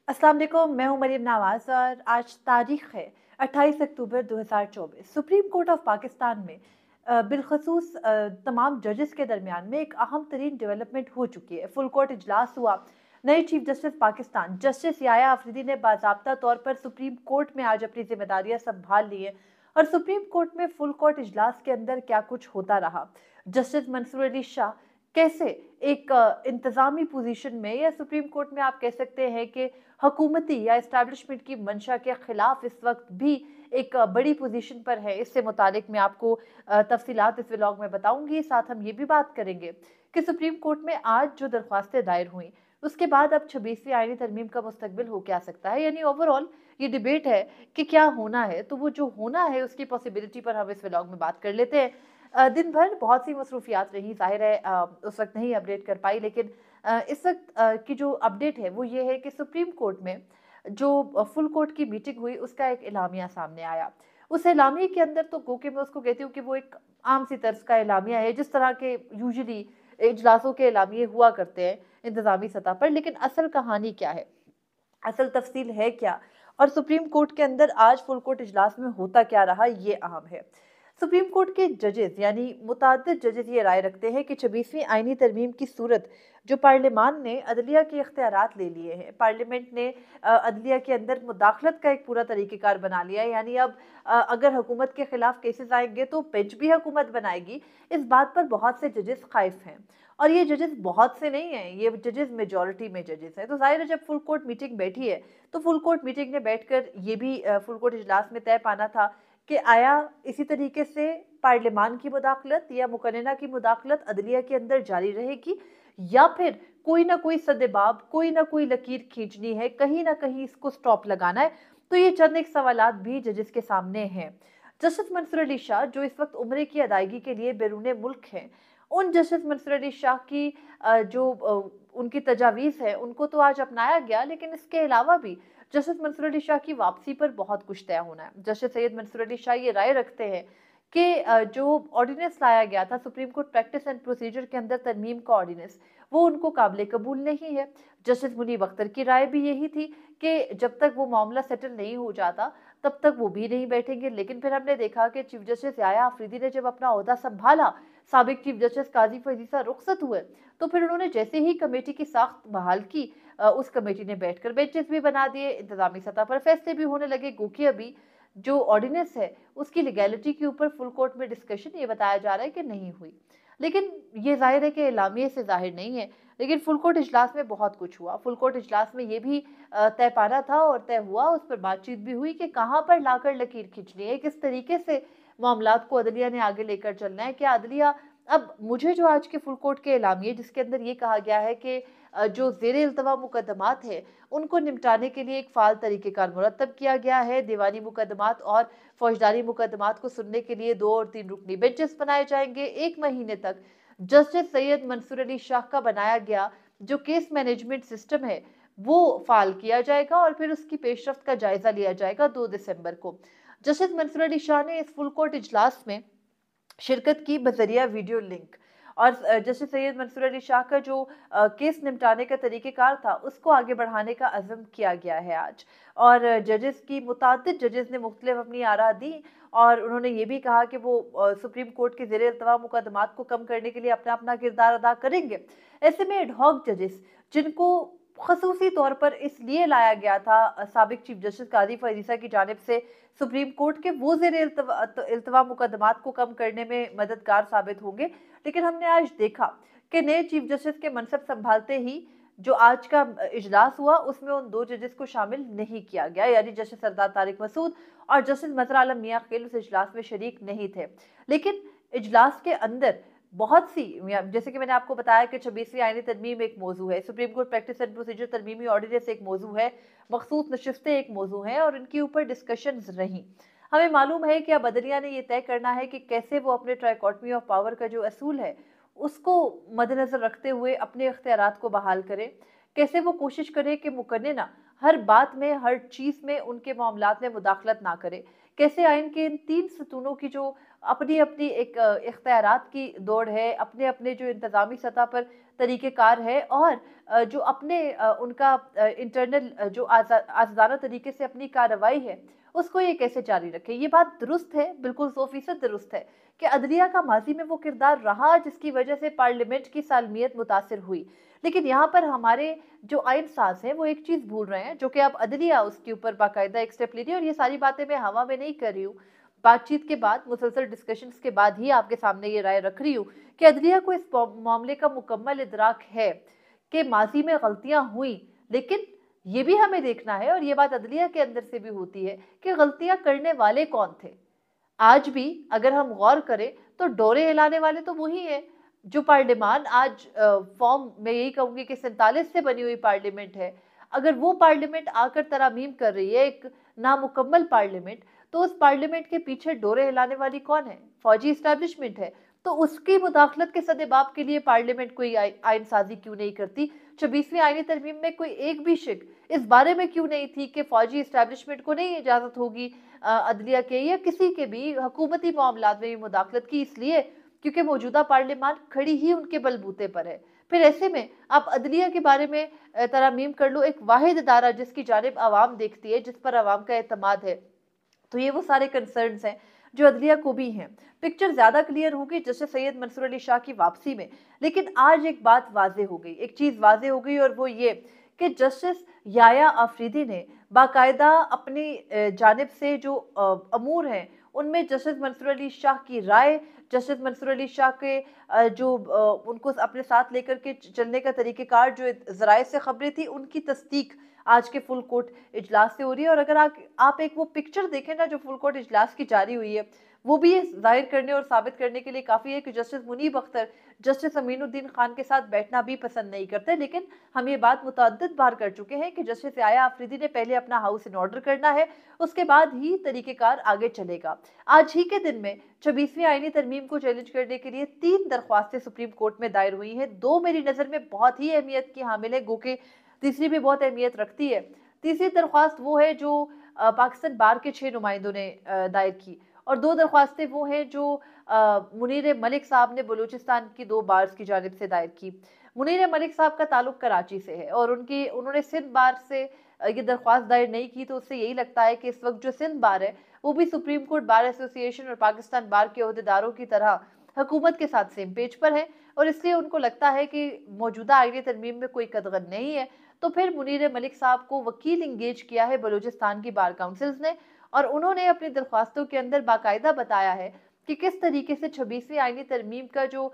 अस्सलाम वालेकुम, मैं हूं मरीम नवाज़ और आज तारीख़ है 28 अक्टूबर 2024। सुप्रीम कोर्ट ऑफ पाकिस्तान में बिलखसूस तमाम जजेस के दरमियान में एक अहम तरीन डेवलपमेंट हो चुकी है। फुल कोर्ट इजलास हुआ। नए chief justice Pakistan justice Yahya Afridi ने बाज़ाब्ता तौर पर सुप्रीम कोर्ट में आज अपनी जिम्मेदारियां संभाल ली हैं और सुप्रीम कोर्ट में फुल कोर्ट इजलास के अंदर क्या कुछ होता रहा। जस्टिस मंसूर अली शाह कैसे एक इंतजामी पोजीशन में या सुप्रीम कोर्ट में आप कह सकते हैं कि हुकूमती या एस्टैब्लिशमेंट की मंशा के खिलाफ इस वक्त भी एक बड़ी पोजीशन पर है। इससे मुतालिक मैं आपको तफसीलात इस व्लॉग में बताऊंगी। साथ हम ये भी बात करेंगे कि सुप्रीम कोर्ट में आज जो दरख्वास्तें दायर हुई उसके बाद अब 26वीं आईनी तरमीम का मुस्तकबिल हो क्या सकता है, यानी ओवरऑल ये डिबेट है कि क्या होना है। तो वो जो होना है उसकी पॉसिबिलिटी पर हम इस व्लॉग में बात कर लेते हैं। दिन भर बहुत सी मसरूफियात रही, जाहिर है उस वक्त नहीं अपडेट कर पाई, लेकिन इस वक्त की जो अपडेट है वो ये है कि सुप्रीम कोर्ट में जो फुल कोर्ट की मीटिंग हुई उसका एक एलामिया सामने आया। उस एलामिया के अंदर तो गो के मैं उसको कहती हूँ कि वो एक आम सी तर्ज का एलामिया है, जिस तरह के यूजुअली इजलासों के एलामिये हुआ करते हैं इंतजामी सतह पर। लेकिन असल कहानी क्या है, असल तफसील है क्या, और सुप्रीम कोर्ट के अंदर आज फुल कोर्ट इजलास में होता क्या रहा, ये अहम है। सुप्रीम कोर्ट के जजेस यानी मुताद्दिद जजेस ये राय रखते हैं कि 26वीं आईनी तरमीम की सूरत जो पार्लियामान ने अदलिया के इख्तियारात ले लिए हैं, पार्लियामेंट ने अदलिया के अंदर मुदाखलत का एक पूरा तरीक़ेकार बना लिया है। यानी अब अगर हुकूमत के खिलाफ केसेस आएंगे तो बेंच भी हुकूमत बनाएगी। इस बात पर बहुत से जजेस खाइफ हैं और ये जजेस बहुत से नहीं हैं, ये जजेस मेजॉरिटी में जजेस हैं। तो जाहिर है जब फुल कोर्ट मीटिंग बैठी है तो फुल कोर्ट मीटिंग ने बैठकर ये भी फुल कोर्ट इजलास में तय पाना था कि आया इसी तरीके से पार्लियामान की मुदाखलत या मुकर्रना की मुदाखलत अदलिया के अंदर जारी रहेगी, या फिर कोई ना कोई सद्देबाब, कोई ना कोई लकीर खींचनी है, कहीं ना कहीं इसको स्टॉप लगाना है। तो ये चंद एक सवालात भी जजेस के सामने हैं। जस्टिस मंसूर अली शाह जो इस वक्त उम्रे की अदायगी के लिए बैरून मुल्क हैं, उन जस्टिस मंसूर अली शाह की उनकी तजावीज़ है उनको तो आज अपनाया गया, लेकिन इसके अलावा भी जस्टिस मंसूर अली शाह की वापसी पर बहुत कुछ तय होना है। जस्टिस सैयद मंसूर अली शाह ये राय रखते हैं कि जो ऑर्डिनेंस लाया गया था supreme court practice and procedure के अंदर तरमीम का ऑर्डिनेंस, वो उनको काबिल कबूल नहीं है। जस्टिस मुनीब अख्तर की राय भी यही थी कि जब तक वो मामला सेटल नहीं हो जाता तब तक वो भी नहीं बैठेंगे। लेकिन फिर हमने देखा कि चीफ जस्टिस याया अफरीदी ने जब अपना ओहदा संभाला, साबिक चीफ जस्टिस काजी फजीसा रुखसत हुए, तो फिर उन्होंने जैसे ही कमेटी की साख्त बहाल की, उस कमेटी ने बैठकर बेंचेस भी बना दिए, इंतजामी सतह पर फैसले भी होने लगे। गोकी अभी जो ऑर्डिनेंस है उसकी लीगैलिटी के ऊपर फुल कोर्ट में डिस्कशन ये बताया जा रहा है कि नहीं हुई। लेकिन ये जाहिर है कि एलामिये से जाहिर नहीं है। लेकिन फुल कोर्ट इजलास में बहुत कुछ हुआ। फुल कोर्ट इजलास में ये भी तय पाना था और तय हुआ, उस पर बातचीत भी हुई कि कहाँ पर लाकर लकीर खींचनी है, किस तरीके से मामलात को अदलिया ने आगे लेकर चलना है। क्या अदलिया अब मुझे जो आज के फुल कोर्ट के एलामिये जिसके अंदर ये कहा गया है कि जो ज़ेरे इल्तवा मुकदमात है उनको निपटाने के लिए एक फ़ाल तरीक़ेकार मुरतब किया गया है। दीवानी मुकदमात और फौजदारी मुकदमात को सुनने के लिए 2 और 3 रुकनी बेंचेस बनाए जाएंगे। 1 महीने तक जस्टिस सैयद मंसूर अली शाह का बनाया गया जो केस मैनेजमेंट सिस्टम है वो फ़ाल किया जाएगा और फिर उसकी पेशरफ्त का जायज़ा लिया जाएगा 2 दिसंबर को। जस्टिस मंसूर अली शाह ने इस फुल कोर्ट इजलास में शिरकत की बजरिया वीडियो लिंक, और जस्टिस सैयद मंसूर अली शाह का जो केस निपटाने का तरीक़ेकार था उसको आगे बढ़ाने का अज़्म किया गया है आज। और जजेस की मुताद्दिद जजेस ने मुख्तलिफ अपनी आरा दी और उन्होंने ये भी कहा कि वो सुप्रीम कोर्ट के ज़ेरे इल्तवा मुकदमात को कम करने के लिए अपना अपना किरदार अदा करेंगे। ऐसे में एडहॉक जजेस जिनको खसूसी तौर पर इसलिए लाया गया था साबिक चीफ जस्टिस काजी फजीसा की जानिब से सुप्रीम कोर्ट के, वो ज़ेरे इल्तवा मुकदमात को कम करने में मददगार साबित होंगे। लेकिन हमने आज देखा कि नए चीफ जस्टिस के मनसब संभालते ही जो आज का इजलास हुआ उसमें उन 2 जजेस को शामिल नहीं किया गया, यानी जस्टिस सरदार तारिक मसूद और जस्टिस मजहर आलम मियां खेल उस इजलास में शरीक नहीं थे। लेकिन इजलास के अंदर बहुत सी, जैसे कि मैंने आपको बताया कि 26वीं आईनी तरमीम एक मौजू है, supreme court practice and procedure तरमीमी ऑर्डिनेंस एक मौजू है, मखसूस नशिस्तें एक मौजू हैं और इनके ऊपर डिस्कशंस रहीं। हमें मालूम है कि अब अदलिया ने यह तय करना है कि कैसे वो अपने ट्राइकॉटमी ऑफ पावर का जो असूल है उसको मद्देनजर रखते हुए अपने इख्तियारात को बहाल करें। कैसे वो कोशिश करे कि मुकन्ने ना हर बात में, हर चीज़ में उनके मामलात में मुदाखलत ना करे। कैसे आइन के इन 3 सतूनों की जो अपनी-अपनी एक इख्तियारात की दौड़ है, अपने-अपने जो इंतज़ामी सतह पर तरीक़ेकार है और जो अपने उनका इंटरनल जो आज़ादाना तरीके से अपनी कार्रवाई है, उसको ये कैसे जारी रखें। ये बात दुरुस्त है, बिल्कुल 100% दुरुस्त है कि अदलिया का माज़ी में वो किरदार रहा जिसकी वजह से पार्लियामेंट की सालमियत मुतासिर हुई। लेकिन यहाँ पर हमारे जो आइन साज़ हैं, वो एक चीज़ भूल रहे हैं, जो कि अब अदलिया उसके ऊपर बाकायदा एक स्टेप ले रही है और ये सारी बातें मैं हवा में नहीं कर रही हूँ। बातचीत के बाद, मुसलसल डिस्कशंस के बाद ही आपके सामने ये राय रख रही हूँ कि अदलिया को इस मामले का मुकम्मल इदराक है कि माज़ी में गलतियाँ हुई, लेकिन ये भी हमें देखना है और ये बात अदलिया के अंदर से भी होती है कि गलतियाँ करने वाले कौन थे। आज भी अगर हम गौर करें तो डोरे हिलाने वाले तो वही हैं जो पार्लियामान आज फॉर्म मैं यही कहूँगी कि 47 से बनी हुई पार्लियामेंट है। अगर वो पार्लियामेंट आकर तरामीम कर रही है, एक नामुकम्मल पार्लियामेंट, तो उस पार्लियामेंट के पीछे डोरे हिलाने वाली कौन है? फौजी एस्टैब्लिशमेंट है। तो उसकी मुदाखलत के सद्देबाब के लिए पार्लियामेंट कोई आइन साजी क्यों नहीं करती? 26वीं आईनी तरमीम में कोई एक भी शिक इस बारे में क्यों नहीं थी कि फौजी एस्टैब्लिशमेंट को नहीं इजाज़त होगी अदलिया के या किसी के भी हुकूमती मामलात में मुदाखलत की, इसलिए क्योंकि मौजूदा पार्लियामान खड़ी ही उनके बलबूते पर है। फिर ऐसे में आप अदलिया के बारे में तरमीम कर लो, एक वाहिद अदारा जिसकी जानिब आवाम देखती है, जिस पर आवाम का एतमाद है। तो ये वो सारे कंसर्न्स हैं जो अदलिया को भी हैं। पिक्चर ज़्यादा क्लियर होगी जस्टिस सैयद मंसूर अली शाह की वापसी में, लेकिन आज एक बात वाज़ेह हो गई, एक चीज़ वाज़ेह हो गई और वो ये कि जस्टिस याया आफरीदी ने बाकायदा अपनी जानिब से जो अमूर हैं, उनमें जस्टिस मंसूर अली शाह की राय, जस्टिस मंसूर अली शाह के जो उनको अपने साथ लेकर के चलने का तरीक़ेकार जो ज़राए से खबरें थी, उनकी तस्दीक आज के फुल कोर्ट इजलास से हो रही है। और अगर आप एक वो पिक्चर देखें ना जो फुल कोर्ट इजलास की जारी हुई है, वो भी ये ज़ाहिर करने और साबित करने के लिए काफ़ी है कि जस्टिस मुनीब अख्तर जस्टिस अमीनुद्दीन खान के साथ बैठना भी पसंद नहीं करते। लेकिन हम ये बात मुतअद्दिद बार कर चुके हैं कि जस्टिस याया आफरीदी ने पहले अपना हाउस इन ऑर्डर करना है, उसके बाद ही तरीक़ेकार आगे चलेगा। आज ही के दिन में 26वीं आईनी तरमीम को चैलेंज करने के लिए 3 दरख्वास्तें सुप्रीम कोर्ट में दायर हुई हैं। 2 मेरी नज़र में बहुत ही अहमियत की हामिल है, गो के तीसरी भी बहुत अहमियत रखती है। तीसरी दरख्वास्त वो है जो पाकिस्तान बार के 6 नुमाइंदों ने दायर की और 2 दरख्वास्तें वो हैं जो मुनीर मलिक साहब ने बलूचिस्तान की 2 बार्स की जानिब से दायर की। मुनीर मलिक साहब का ताल्लुक कराची से है और उन्होंने सिंध बार से ये दरख्वास्त दायर नहीं की, तो उससे यही लगता है कि इस वक्त जो सिंध बार है वो भी सुप्रीम कोर्ट बार एसोसिएशन और पाकिस्तान बार के ओहदेदारों की तरह हुकूमत के साथ सेम पेज पर है और इसलिए उनको लगता है कि मौजूदा आईनी तरमीम में कोई कदगन नहीं है। तो फिर मुनीर मलिक साहब को वकील इंगेज किया है बलूचिस्तान की बार काउंसिल्स ने और उन्होंने अपनी दरख्वास्तों के अंदर बाकायदा बताया है कि किस तरीके से 26वीं आईनी तरमीम का जो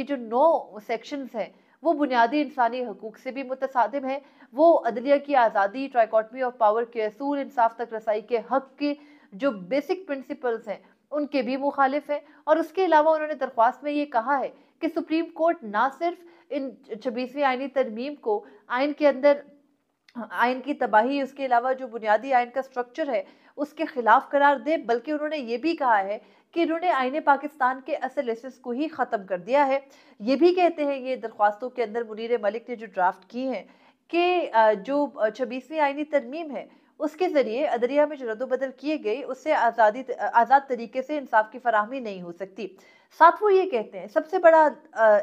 9 सेक्शंस हैं वो बुनियादी इंसानी हकूक से भी मुतसादिम है, वो अदलिया की आज़ादी, ट्राइकॉटमी ऑफ पावर के असूल, इंसाफ तक रसाई के हक के जो बेसिक प्रिंसिपल्स हैं उनके भी मुखालिफ है। और उसके अलावा उन्होंने दरख्वास्त में ये कहा है कि सुप्रीम कोर्ट ना सिर्फ इन 26वीं आईनी तरमीम को आइन के अंदर आइन की तबाही, उसके अलावा जो बुनियादी आइन का स्ट्रक्चर है उसके खिलाफ करार दे, बल्कि उन्होंने ये भी कहा है कि इन्होंने आईने पाकिस्तान के असल एसेस को ही ख़त्म कर दिया है। ये भी कहते हैं ये दरख्वास्तों के अंदर मुनीर मलिक ने जो ड्राफ्ट की हैं कि जो 26वीं आईनी तरमीम है उसके ज़रिए अदलिया में जो रद्द-ओ-बदल किए गए उससे आज़ाद तरीके से इंसाफ की फराहमी नहीं हो सकती। साथ वो ये कहते हैं सबसे बड़ा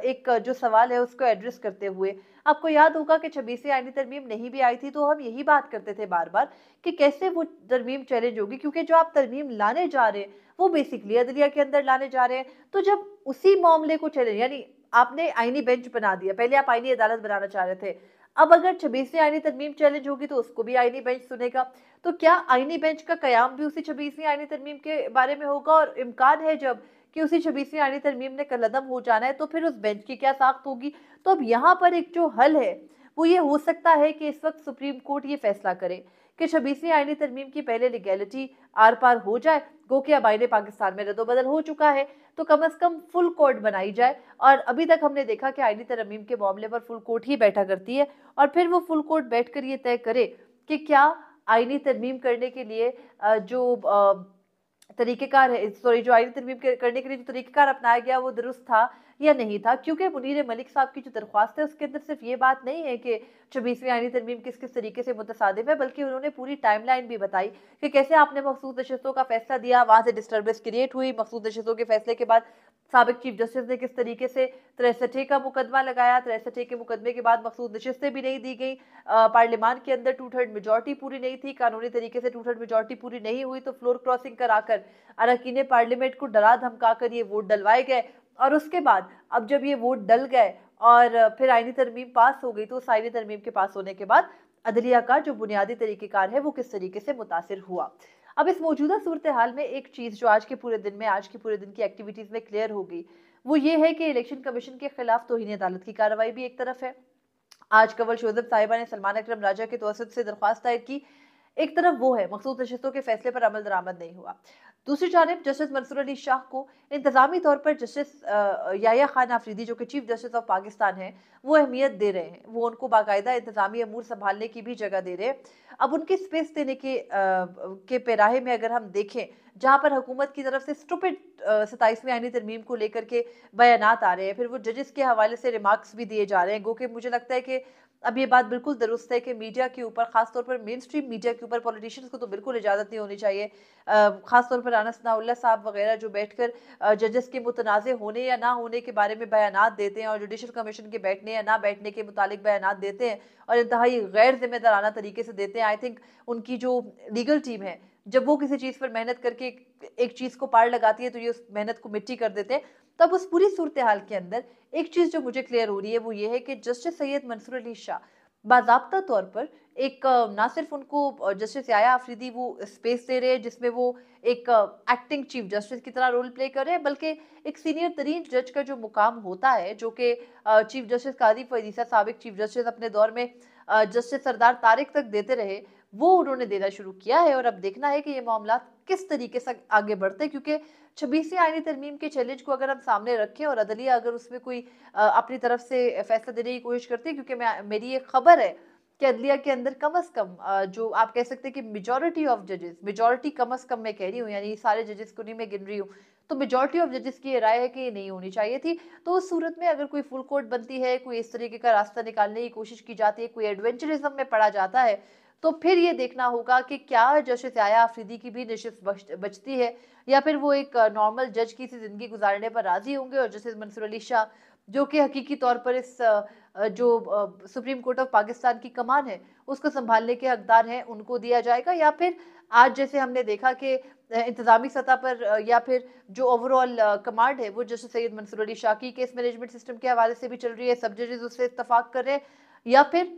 एक जो सवाल है उसको एड्रेस करते हुए, आपको याद होगा कि 26वीं आईनी तरमीम नहीं भी आई थी तो हम यही बात करते थे बार-बार कि कैसे वो तरमीम चैलेंज होगी, क्योंकि जो आप तरमीम लाने जा रहे हैं वो बेसिकली अदलिया के अंदर लाने जा रहे हैं। तो जब उसी मामले को चैलेंज, यानी आपने आईनी बेंच बना दिया, पहले आप आईनी अदालत बनाना चाह रहे थे, अब अगर 26वीं आईनी तरमीम चैलेंज होगी तो उसको भी आईनी बेंच सुनेगा। तो क्या आईनी बेंच का कयाम भी उसी 26वीं आईनी तरमीम के बारे में होगा? और इम्कान है जब कि उसी 26वीं आईनी तरमीम ने कलअदम हो जाना है तो फिर उस बेंच की क्या साख्त होगी? तो अब यहाँ पर एक जो हल है वो ये हो सकता है कि इस वक्त सुप्रीम कोर्ट ये फैसला करे कि 26वीं आईनी तरमीम की पहले लीगैलिटी आर पार हो जाए, गो कि अब आईने पाकिस्तान में रद्द-ओ-बदल हो चुका है, तो कम अज़ कम फुल कोर्ट बनाई जाए। और अभी तक हमने देखा कि आईनी तरमीम के मामले पर फुल कोर्ट ही बैठा करती है और फिर वो फुल कोर्ट बैठकर ये तय करे कि क्या आईनी तरमीम करने के लिए जो तरीक़ेकार है, सॉरी, जो आईनी तरमीम करने के लिए जो तरीक़ेकार अपनाया गया वो दुरुस्त था या नहीं था, क्योंकि मुनीर मलिक साहब की जो दरख्वास्त है उसके अंदर सिर्फ ये बात नहीं है कि 26वीं आईनी तरमीम किस किस तरीके से मुतसादिम है, बल्कि उन्होंने पूरी टाइमलाइन भी बताई कि कैसे आपने मखसूस नशस्तों का फैसला दिया, वहां से डिस्टर्बेंस क्रिएट हुई, मखसूस नशस्तों के फैसले के बाद साबिक चीफ जस्टिस ने किस तरीके से 63 का मुकदमा लगाया, 63 के मुकदमे के बाद मखसूस नशस्तें भी नहीं दी गई, पार्लियामान के अंदर 2/3 मेजोरिटी पूरी नहीं थी, कानूनी तरीके से 2/3 मेजोरिटी पूरी नहीं हुई, तो फ्लोर क्रॉसिंग कराकर अरकान पार्लियामेंट को डरा धमका कर ये वोट डलवाए गए। और उसके बाद अब जब ये वोट डल गए और फिर आईनी तरमीम पास हो गई, तो उस आईनी तरमीम के पास होने के बाद अदलिया का जो बुनियादी तरीक़ेकार है वो किस तरीके से मुतासिर हुआ। अब इस मौजूदा सूरत हाल में एक चीज़ जो आज के पूरे दिन में, आज के पूरे दिन की एक्टिविटीज़ में क्लियर हो गई, वो ये है कि इलेक्शन कमीशन के खिलाफ तौहीन अदालत की कार्रवाई भी एक तरफ है। आज कंवल शोजब साहिबा ने सलमान अकरम राजा के तवसत से दरख्वास्त दायर की। एक तरफ वो है मखसूस नशस्तों के फैसले पर अमल दरामद नहीं हुआ, दूसरी जानब जस्टिस मंसूर अली शाह को इंतजामी तौर पर जस्टिस याया खान आफरीदी जो कि चीफ जस्टिस ऑफ पाकिस्तान है वो अहमियत दे रहे हैं, वो उनको बाकायदा इंतजामी अमूर संभालने की भी जगह दे रहे हैं। अब उनके स्पेस देने के पैराहे में अगर हम देखें, जहाँ पर हुकूमत की तरफ से स्टूपिड 27वीं आईनी तरमीम को लेकर के बयानात आ रहे हैं, फिर वो जजेस के हवाले से रिमार्क्स भी दिए जा रहे हैं, गो कि मुझे लगता है कि अब ये बात बिल्कुल दुरुस्त है कि मीडिया के ऊपर, खासतौर पर मेन स्ट्रीम मीडिया के ऊपर, पॉलिटिशियंस को तो बिल्कुल इजाज़त नहीं होनी चाहिए, खासतौर पर अनस नाउल्लाह साहब वगैरह जो बैठकर जजेस के मुतनाज़े होने या ना होने के बारे में बयानात देते हैं और जुडिशल कमीशन के बैठने या ना बैठने के मुतालिक बयानात देते हैं और इंतहाई गैर जिम्मेदाराना तरीके से देते हैं। आई थिंक उनकी जो लीगल टीम है, जब वो किसी चीज़ पर मेहनत करके एक चीज़ को पार लगाती है तो ये उस मेहनत को मिट्टी कर देते हैं। तब उस पूरी सूरत हाल के अंदर एक चीज़ जो मुझे क्लियर हो रही है वो ये है कि जस्टिस सैयद मंसूर अली शाह बाज़ाब्ता तौर पर एक ना सिर्फ उनको जस्टिस याया आफरीदी वो स्पेस दे रहे हैं जिसमें वो एक एक्टिंग चीफ जस्टिस की तरह रोल प्ले कर रहे हैं, बल्कि एक सीनियर तरीन जज का जो मुकाम होता है, जो कि चीफ जस्टिस काजी फरीसा साबिक चीफ जस्टिस अपने दौर में जस्टिस सरदार तारिक तक देते रहे, वो उन्होंने देना शुरू किया है। और अब देखना है कि ये मामला किस तरीके से आगे बढ़ते हैं, क्योंकि 26वीं आईनी तरमीम के चैलेंज को अगर हम सामने रखें और अदलिया अगर उसमें कोई अपनी तरफ से फैसला देने की कोशिश करती है, क्योंकि मेरी ये खबर है कि अदलिया के अंदर कम से कम जो आप कह सकते हैं कि मेजॉरिटी ऑफ जजेस, मेजॉरिटी कम से कम मैं कह रही हूँ, यानी सारे जजेस को नहीं मैं गिन रही हूँ, तो मेजॉरिटी ऑफ जजेस की ये राय है कि ये नहीं होनी चाहिए थी। तो उस सूरत में अगर कोई फुल कोर्ट बनती है, कोई इस तरीके का रास्ता निकालने की कोशिश की जाती है, कोई एडवेंचरिज्म में पड़ा जाता है, तो फिर ये देखना होगा कि क्या जस्टिस याया आफरीदी की भी नशिस्त बचती है या फिर वो एक नॉर्मल जज की सी जिंदगी गुजारने पर राजी होंगे और जस्टिस मंसूर अली शाह जो कि हकीकी तौर पर इस जो सुप्रीम कोर्ट ऑफ पाकिस्तान की कमान है उसको संभालने के हकदार हैं, उनको दिया जाएगा, या फिर आज जैसे हमने देखा कि इंतजामी सतह पर या फिर जो ओवरऑल कमांड है वो जस्टिस सैयद मंसूर अली शाह की केस मैनेजमेंट सिस्टम के हवाले से भी चल रही है, सब जजेस उससे इत्तफाक कर रहे हैं, या फिर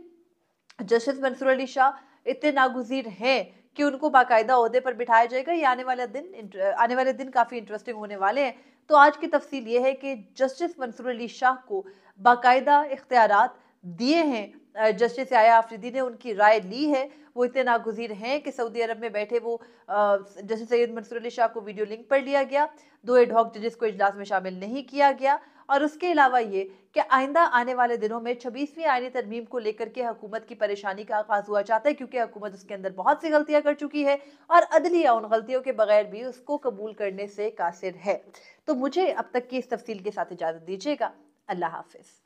जस्टिस मंसूर अली शाह इतने नागुज़ीर हैं कि उनको बाकायदा ओहदे पर बिठाया जाएगा। ये आने वाले दिन काफ़ी इंटरेस्टिंग होने वाले हैं। तो आज की तफसील ये है कि जस्टिस मंसूर अली शाह को बाकायदा इख्तियारात दिए हैं जस्टिस याया आफरीदी ने, उनकी राय ली है, वो इतने नागुज़ीर हैं कि सऊदी अरब में बैठे वो जस्टिस सैयद मंसूर अली शाह को वीडियो लिंक पर लिया गया, 2 एडहॉक जजेस को इजलास में शामिल नहीं किया गया, और उसके अलावा ये कि आइंदा आने वाले दिनों में 26वीं आईनी तरमीम को लेकर के हुकूमत की परेशानी का आगाज हुआ चाहता है, क्योंकि हुकूमत उसके अंदर बहुत सी गलतियां कर चुकी है और अदलिया उन गलतियों के बगैर भी उसको कबूल करने से कासिर है। तो मुझे अब तक की इस तफसील के साथ इजाजत दीजिएगा। अल्लाह हाफिज।